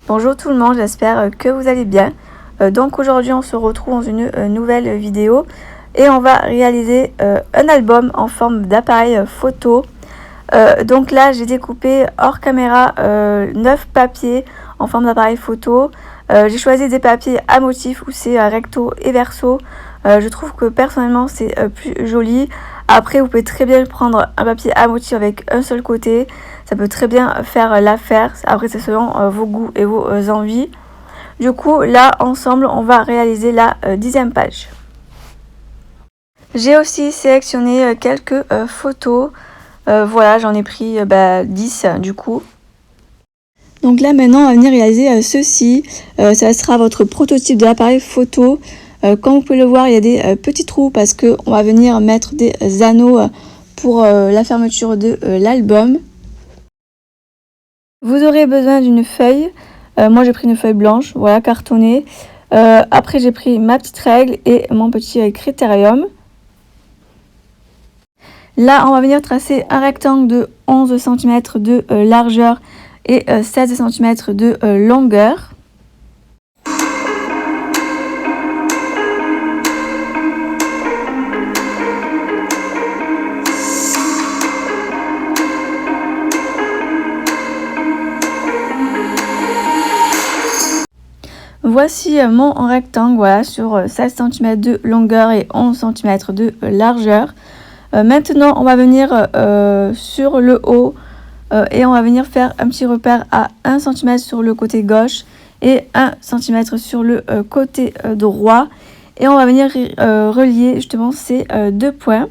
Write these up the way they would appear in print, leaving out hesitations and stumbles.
Bonjour tout le monde, j'espère que vous allez bien. Donc aujourd'hui on se retrouve dans une nouvelle vidéo et on va réaliser un album en forme d'appareil photo. Donc là j'ai découpé hors caméra 9 papiers en forme d'appareil photo. J'ai choisi des papiers à motifs où c'est recto et verso. Je trouve que personnellement c'est plus joli. Après vous pouvez très bien prendre un papier à motif avec un seul côté. Ça peut très bien faire l'affaire. Après c'est selon vos goûts et vos envies. Du coup là ensemble on va réaliser la 10e page. J'ai aussi sélectionné quelques photos. Voilà, j'en ai pris 10 du coup. Donc là maintenant on va venir réaliser ceci. Ça sera votre prototype de l'appareil photo. Comme vous pouvez le voir, il y a des petits trous parce qu'on va venir mettre des anneaux pour la fermeture de l'album. Vous aurez besoin d'une feuille. Moi j'ai pris une feuille blanche, voilà, cartonnée. Après j'ai pris ma petite règle et mon petit critérium. Là on va venir tracer un rectangle de 11 cm de largeur et 16 cm de longueur. Voici mon rectangle, voilà, sur 16 cm de longueur et 11 cm de largeur. Maintenant, on va venir sur le haut et on va venir faire un petit repère à 1 cm sur le côté gauche et 1 cm sur le côté droit. Et on va venir relier justement ces deux points.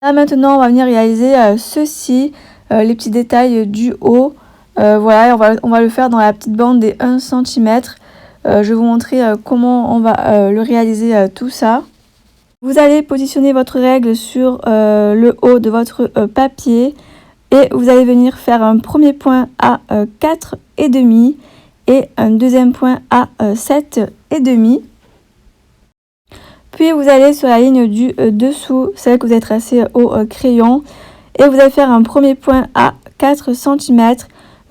Là maintenant on va venir réaliser ceci, les petits détails du haut. Voilà, on va le faire dans la petite bande des 1 cm. Je vais vous montrer comment on va le réaliser tout ça. Vous allez positionner votre règle sur le haut de votre papier et vous allez venir faire un premier point à 4,5 et un deuxième point à 7,5. Puis vous allez sur la ligne du dessous, celle que vous avez tracée au crayon, et vous allez faire un premier point à 4 cm,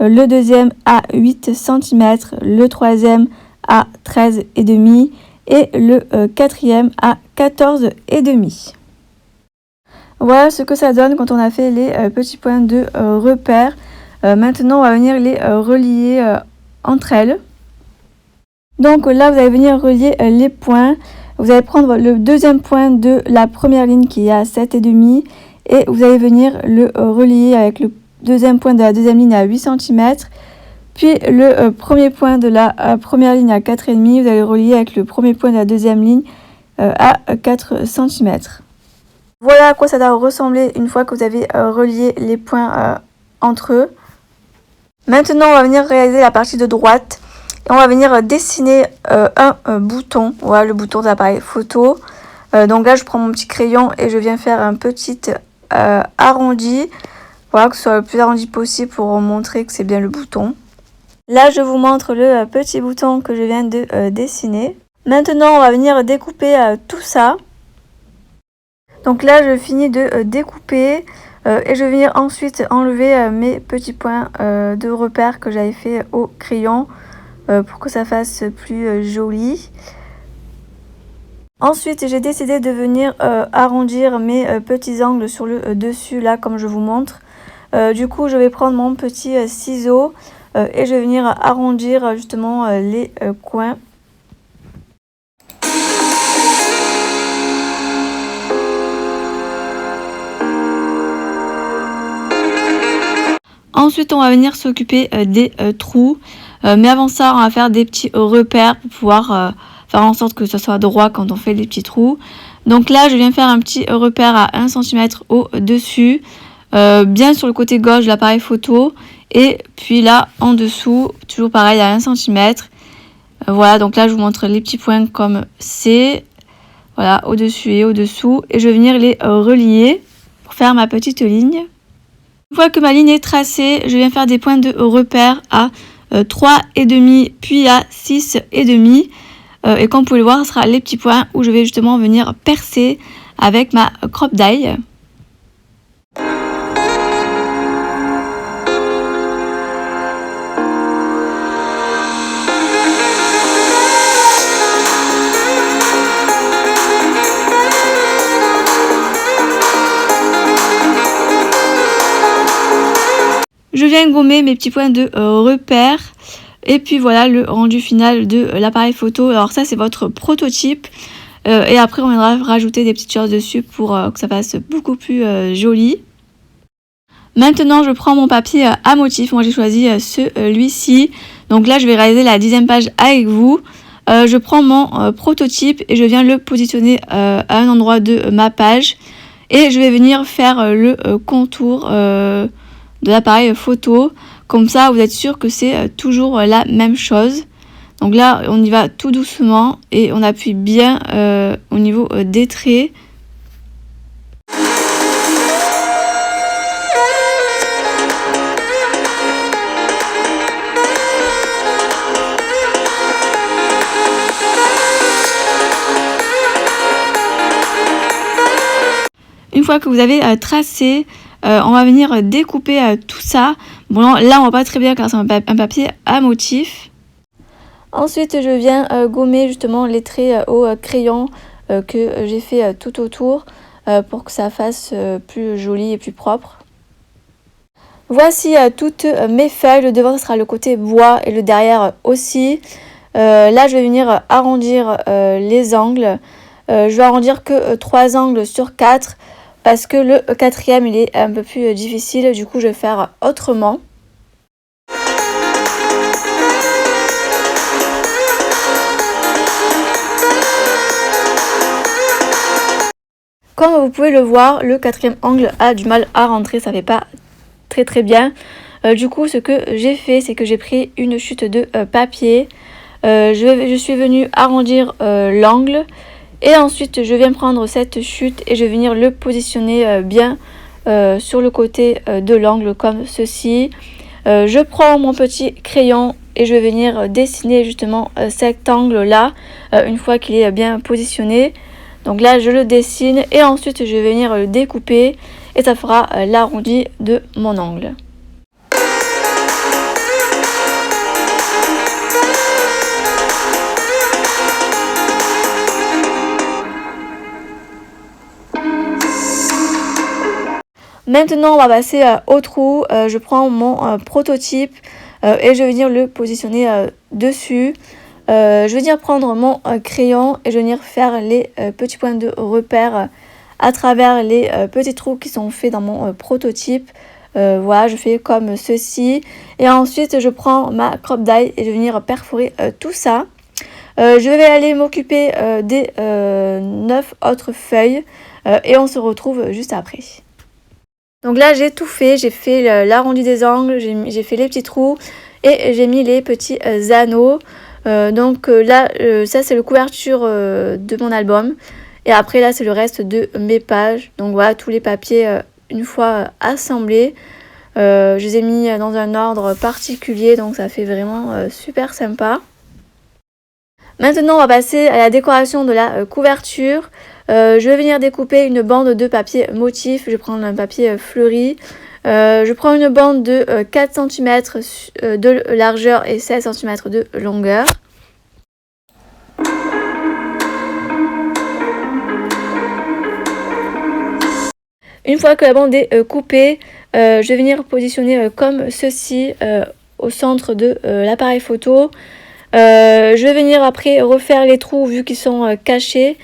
le deuxième à 8 cm, le troisième à 13,5 et le quatrième à 14,5. Voilà ce que ça donne quand on a fait les petits points de repère. Maintenant on va venir les relier entre elles. Donc là vous allez venir relier les points. Vous allez prendre le deuxième point de la première ligne qui est à 7,5 et vous allez venir le relier avec le deuxième point de la deuxième ligne à 8 cm. Puis le premier point de la première ligne à 4,5, vous allez relier avec le premier point de la deuxième ligne à 4 cm. Voilà à quoi ça doit ressembler une fois que vous avez relié les points entre eux. Maintenant on va venir réaliser la partie de droite. Et on va venir dessiner un bouton, voilà le bouton de l'appareil photo. Donc là je prends mon petit crayon et je viens faire un petit arrondi, voilà, que ce soit le plus arrondi possible pour montrer que c'est bien le bouton. Là je vous montre le petit bouton que je viens de dessiner. Maintenant on va venir découper tout ça. Donc là je finis de découper et je vais venir ensuite enlever mes petits points de repère que j'avais fait au crayon. Pour que ça fasse plus joli. Ensuite j'ai décidé de venir arrondir mes petits angles sur le dessus là comme je vous montre. Du coup je vais prendre mon petit ciseau et je vais venir arrondir justement les coins. Ensuite on va venir s'occuper des trous. Mais avant ça, on va faire des petits repères pour pouvoir faire en sorte que ce soit droit quand on fait les petits trous. Donc là, je viens faire un petit repère à 1 cm au-dessus, bien sur le côté gauche de l'appareil photo. Et puis là, en dessous, toujours pareil à 1 cm. Voilà, donc là, je vous montre les petits points comme c'est. Voilà, au-dessus et au-dessous. Et je vais venir les relier pour faire ma petite ligne. Une fois que ma ligne est tracée, je viens faire des points de repère à 3,5 puis à 6,5. Et comme vous pouvez le voir, ce sera les petits points où je vais justement venir percer avec ma crop die. Je viens gommer mes petits points de repère. Et puis voilà le rendu final de l'appareil photo. Alors ça c'est votre prototype. Et après on viendra rajouter des petites choses dessus pour que ça fasse beaucoup plus joli. Maintenant je prends mon papier à motif. Moi j'ai choisi celui-ci. Donc là je vais réaliser la 10e page avec vous. Je prends mon prototype et je viens le positionner à un endroit de ma page. Et je vais venir faire le contour de l'appareil photo. Comme ça, vous êtes sûr que c'est toujours la même chose. Donc là, on y va tout doucement et on appuie bien au niveau des traits. Une fois que vous avez tracé, on va venir découper tout ça. Bon là on voit pas très bien car c'est un papier à motif. Ensuite je viens gommer justement les traits au crayon que j'ai fait tout autour pour que ça fasse plus joli et plus propre. Voici toutes mes feuilles. Le devant sera le côté bois et le derrière aussi. Là je vais venir arrondir les angles. Je vais arrondir que 3 angles sur 4. Parce que le 4e il est un peu plus difficile, du coup je vais faire autrement. Comme vous pouvez le voir, le 4e angle a du mal à rentrer, ça fait pas très bien. Du coup ce que j'ai fait, c'est que j'ai pris une chute de papier. Je suis venue arrondir l'angle. Et ensuite, je viens prendre cette chute et je vais venir le positionner bien sur le côté de l'angle comme ceci. Je prends mon petit crayon et je vais venir dessiner justement cet angle-là une fois qu'il est bien positionné. Donc là, je le dessine et ensuite, je vais venir le découper et ça fera l'arrondi de mon angle. Maintenant on va passer au trou. Je prends mon prototype et je vais venir le positionner dessus. Je vais venir prendre mon crayon et je vais venir faire les petits points de repère à travers les petits trous qui sont faits dans mon prototype. Voilà, je fais comme ceci. Et ensuite je prends ma crop die et je vais venir perforer tout ça. Je vais aller m'occuper des 9 autres feuilles et on se retrouve juste après. Donc là j'ai tout fait, j'ai fait l'arrondi des angles, j'ai fait les petits trous et j'ai mis les petits anneaux. Là ça c'est la couverture de mon album et après là c'est le reste de mes pages. Donc voilà tous les papiers une fois assemblés. Je les ai mis dans un ordre particulier donc ça fait vraiment super sympa. Maintenant on va passer à la décoration de la couverture. Je vais venir découper une bande de papier motif. Je vais prendre un papier fleuri. Je prends une bande de 4 cm de largeur et 16 cm de longueur. Une fois que la bande est coupée, je vais venir positionner comme ceci au centre de l'appareil photo. Je vais venir après refaire les trous vu qu'ils sont cachés.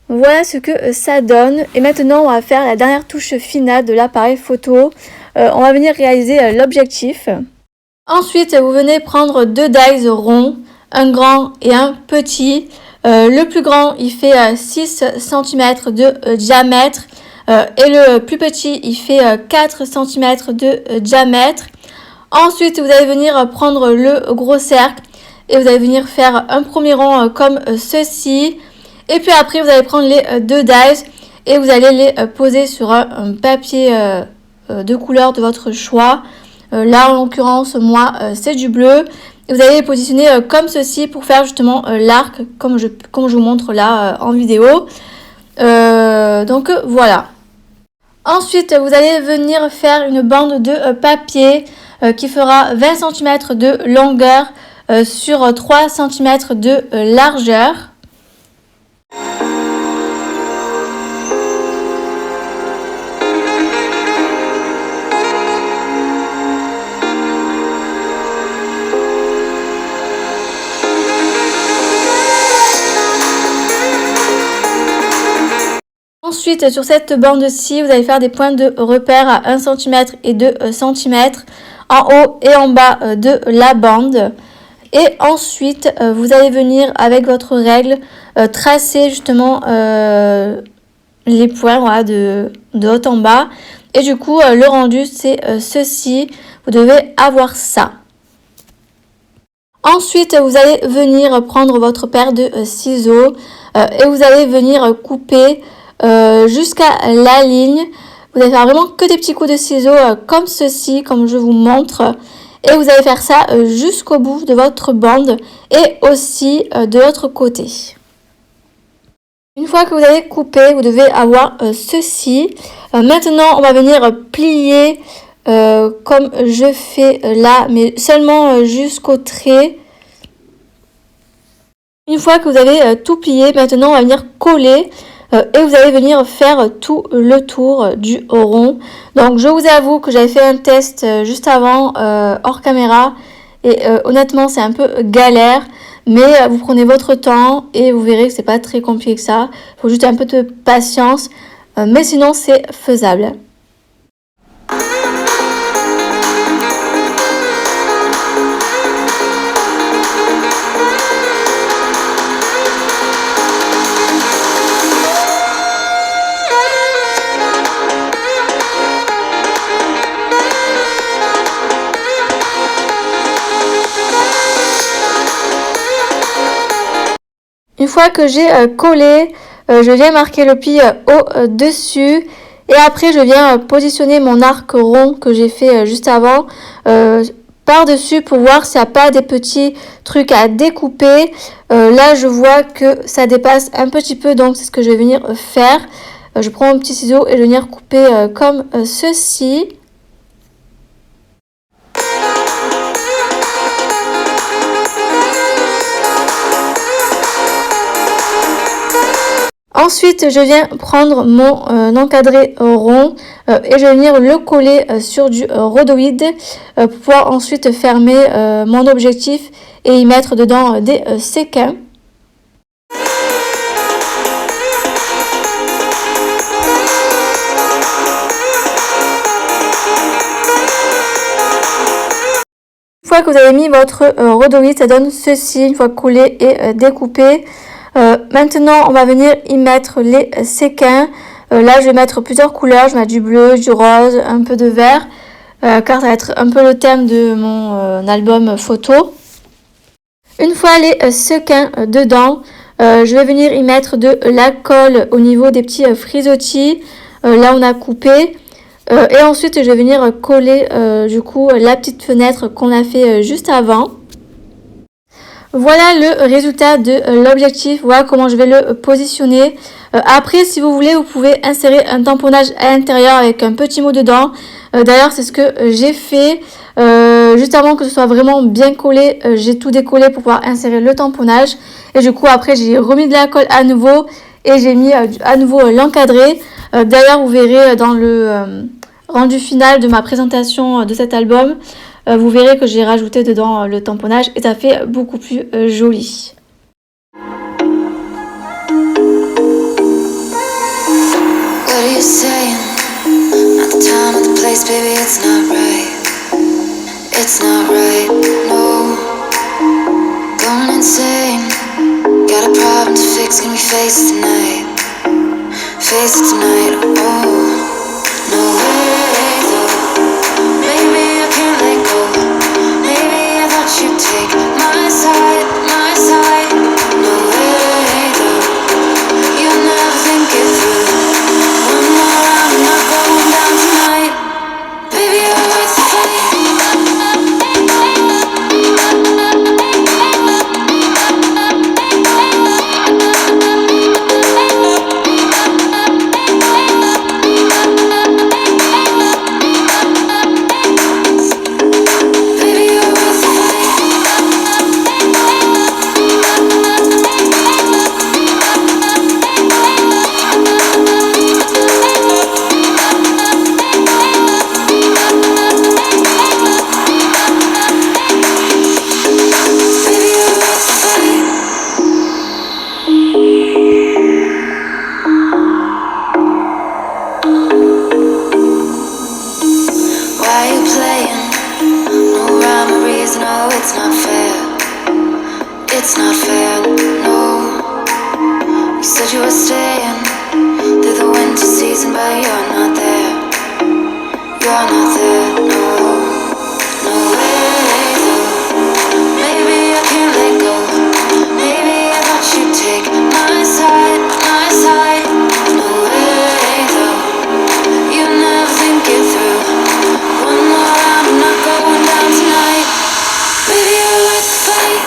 Voilà ce que ça donne. Et maintenant, on va faire la dernière touche finale de l'appareil photo. On va venir réaliser l'objectif. Ensuite, vous venez prendre 2 dies ronds, un grand et un petit. Le plus grand, il fait 6 cm de diamètre et le plus petit, il fait 4 cm de diamètre. Ensuite, vous allez venir prendre le gros cercle et vous allez venir faire un premier rond comme ceci. Et puis après, vous allez prendre les 2 dies et vous allez les poser sur un papier de couleur de votre choix. Là, en l'occurrence, moi, c'est du bleu. Et vous allez les positionner comme ceci pour faire justement l'arc, comme je vous montre là en vidéo. Donc voilà. Ensuite, vous allez venir faire une bande de papier qui fera 20 cm de longueur sur 3 cm de largeur. Ensuite, sur cette bande-ci, vous allez faire des points de repère à 1 cm et 2 cm en haut et en bas de la bande. Et ensuite, vous allez venir avec votre règle tracer justement les points voilà, de haut en bas. Et du coup, le rendu, c'est ceci. Vous devez avoir ça. Ensuite, vous allez venir prendre votre paire de ciseaux et vous allez venir couper jusqu'à la ligne. Vous allez faire vraiment que des petits coups de ciseaux comme ceci, comme je vous montre. Et vous allez faire ça jusqu'au bout de votre bande et aussi de l'autre côté. Une fois que vous avez coupé, vous devez avoir ceci. Maintenant, on va venir plier comme je fais là, mais seulement jusqu'au trait. Une fois que vous avez tout plié, maintenant on va venir coller et vous allez venir faire tout le tour du rond. Donc je vous avoue que j'avais fait un test juste avant hors caméra et honnêtement c'est un peu galère, mais vous prenez votre temps et vous verrez que c'est pas très compliqué que ça. Il faut juste un peu de patience, mais sinon c'est faisable. Une fois que j'ai collé, je viens marquer le pli au-dessus et après je viens positionner mon arc rond que j'ai fait juste avant par-dessus pour voir s'il n'y a pas des petits trucs à découper. Là je vois que ça dépasse un petit peu, donc c'est ce que je vais venir faire. Je prends mon petit ciseau et je vais venir couper comme ceci. Ensuite, je viens prendre mon encadré rond et je vais venir le coller sur du rhodoïde pour pouvoir ensuite fermer mon objectif et y mettre dedans des séquins. Une fois que vous avez mis votre rhodoïde, ça donne ceci, une fois collé et découpé. Maintenant, on va venir y mettre les séquins. Là, je vais mettre plusieurs couleurs. Je vais mettre du bleu, du rose, un peu de vert, car ça va être un peu le thème de mon album photo. Une fois les séquins dedans, je vais venir y mettre de la colle au niveau des petits frisottis. Là, on a coupé. Et ensuite, je vais venir coller du coup la petite fenêtre qu'on a fait juste avant. Voilà le résultat de l'objectif, voilà comment je vais le positionner. Après, si vous voulez, vous pouvez insérer un tamponnage à l'intérieur avec un petit mot dedans. D'ailleurs, c'est ce que j'ai fait. Juste avant que ce soit vraiment bien collé, j'ai tout décollé pour pouvoir insérer le tamponnage. Et du coup, après, j'ai remis de la colle à nouveau et j'ai mis à nouveau l'encadré. D'ailleurs, vous verrez dans le rendu final de ma présentation de cet album, vous verrez que j'ai rajouté dedans le tamponnage et ça fait beaucoup plus joli. It's not right, no. Going insane. Got a problem to fix, can we face it tonight? Face it tonight, oh. No way though. Maybe I can't let go. Maybe I thought you'd take my side, my side. No way though. You'll never think it through. One more round, I'm not going down tonight. Baby, you're worth the fight. It's not fair, no. You said you were staying through the winter season, but you're not there. You're not there, no. No way though. Maybe I can't let go. Maybe I thought you'd take my side, my side. No way though. You never think it through. One more round, I'm not going down tonight. Baby, you're worth the fight.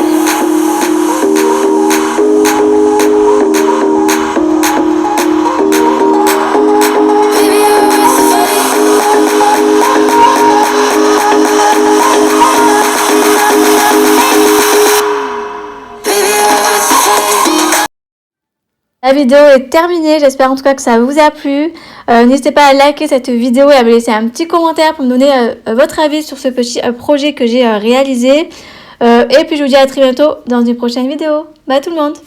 La vidéo est terminée, j'espère en tout cas que ça vous a plu. N'hésitez pas à liker cette vidéo et à me laisser un petit commentaire pour me donner votre avis sur ce petit projet que j'ai réalisé. Et puis je vous dis à très bientôt dans une prochaine vidéo. Bye tout le monde!